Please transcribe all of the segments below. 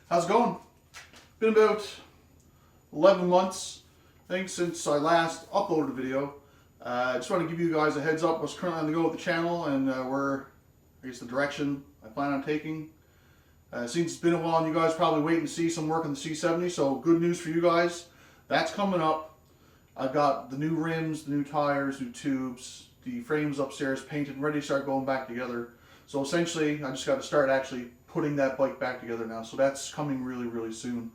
How's it going? Been about 11 months, I think, since I last uploaded a video. I just want to give you guys a heads up what's currently on the go with the channel and where, I guess, the direction I plan on taking. Since it's been a while, and you guys probably waiting to see some work on the C70, so good news for you guys. That's coming up. I've got the new rims, the new tires, new tubes, the frames upstairs painted and ready to start going back together. So essentially, I just got to start actually putting that bike back together now. So that's coming really, really soon.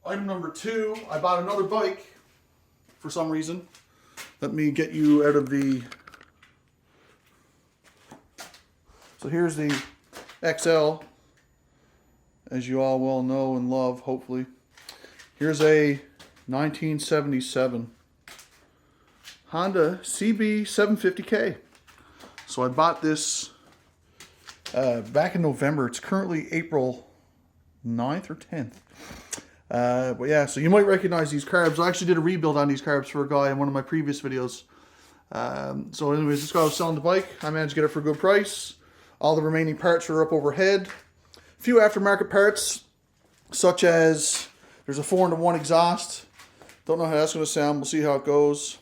Item number 2, I bought another bike for some reason. Let me get you out of the... So here's the XL, as you all well know and love, hopefully. Here's a 1977 Honda CB750K. So I bought this back in November. It's currently April 9th or 10th. But yeah, so you might recognize these carbs. I actually did a rebuild on these carbs for a guy in one of my previous videos. So anyways, this guy was selling the bike. I managed to get it for a good price. All the remaining parts are up overhead. A few aftermarket parts, such as there's a 4-in-1 exhaust. Don't know how that's going to sound. We'll see how it goes.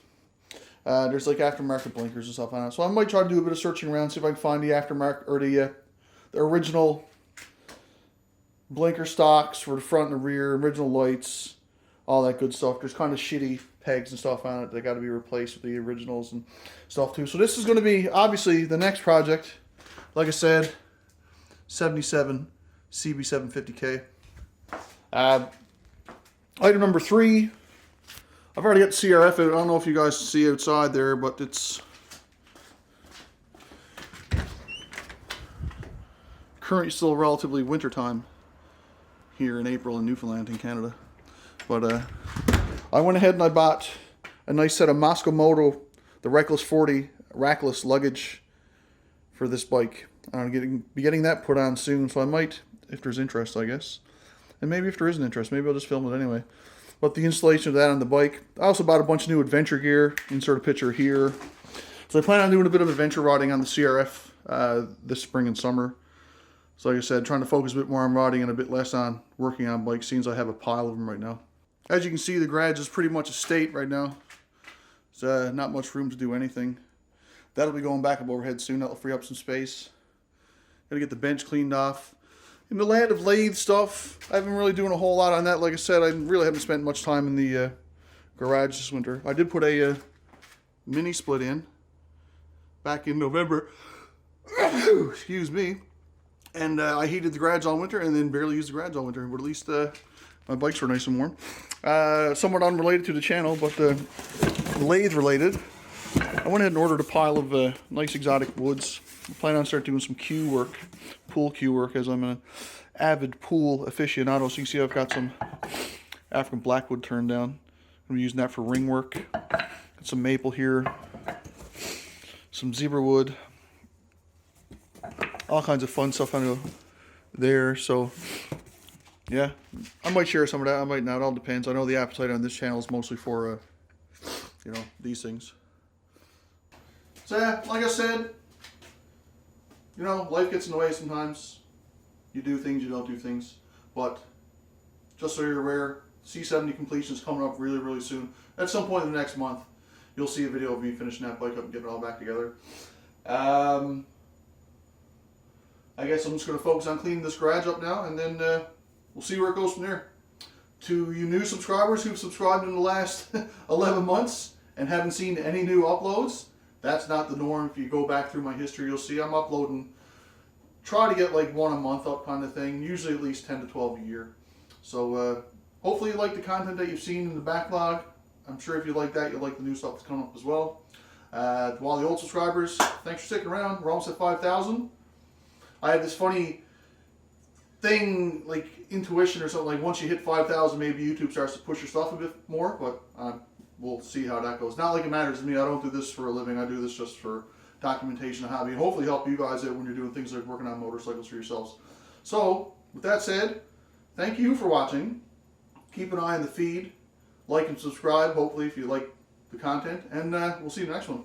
There's like aftermarket blinkers and stuff on it. So I might try to do a bit of searching around, see if I can find the aftermarket or the original blinker stocks for the front and the rear, original lights, all that good stuff. There's kind of shitty pegs and stuff on it that got to be replaced with the originals and stuff too. So this is going to be obviously the next project. Like I said, 77 CB750K. Item number 3. I've already got the CRF out. I don't know if you guys see outside there, but it's currently still relatively winter time here in April in Newfoundland in Canada. But I went ahead and I bought a nice set of Moscow Moto, the Reckless 40 rackless luggage for this bike. I'm going to be getting that put on soon, so I might, if there's interest, I guess. And maybe if there isn't interest, maybe I'll just film it anyway. But the installation of that on the bike. I also bought a bunch of new adventure gear. Insert a picture here. So I plan on doing a bit of adventure riding on the CRF this spring and summer. So like I said, trying to focus a bit more on riding and a bit less on working on bikes, since I have a pile of them right now. As you can see, the garage is pretty much a state right now. There's not much room to do anything. That'll be going back up overhead soon. That'll free up some space. Gotta get the bench cleaned off. In the land of lathe stuff, I haven't really doing a whole lot on that. Like I said, I really haven't spent much time in the garage this winter. I did put a mini split in back in November. Excuse me. And I heated the garage all winter and then barely used the garage all winter. But at least my bikes were nice and warm. Somewhat unrelated to the channel, but lathe related. I went ahead and ordered a pile of nice exotic woods. I plan on starting doing some Q work, pool Q work, as I'm an avid pool aficionado. So you can see I've got some African blackwood turned down. I'm using that for ring work. Got some maple here, some zebra wood. All kinds of fun stuff on there. So yeah, I might share some of that. I might not. It all depends. I know the appetite on this channel is mostly for you know, these things. So yeah, like I said, you know, life gets in the way sometimes. You do things, you don't do things. But just so you're aware, C70 completion is coming up really, really soon. At some point in the next month, you'll see a video of me finishing that bike up and getting it all back together. I guess I'm just going to focus on cleaning this garage up now, and then we'll see where it goes from there. To you new subscribers who've subscribed in the last 11 months and haven't seen any new uploads, that's not the norm. If you go back through my history, you'll see I'm uploading, try to get like 1 a month up kind of thing, usually at least 10 to 12 a year. So hopefully you like the content that you've seen in the backlog. I'm sure if you like that, you'll like the new stuff that's coming up as well. To all the old subscribers, thanks for sticking around. We're almost at 5,000. I had this funny thing like intuition or something, like once you hit 5,000, maybe YouTube starts to push your stuff a bit more, but we'll see how that goes. Not like it matters to me. I don't do this for a living. I do this just for documentation and hobby, and hopefully help you guys out when you're doing things like working on motorcycles for yourselves. So, with that said, thank you for watching. Keep an eye on the feed. Like and subscribe, hopefully, if you like the content. And we'll see you in the next one.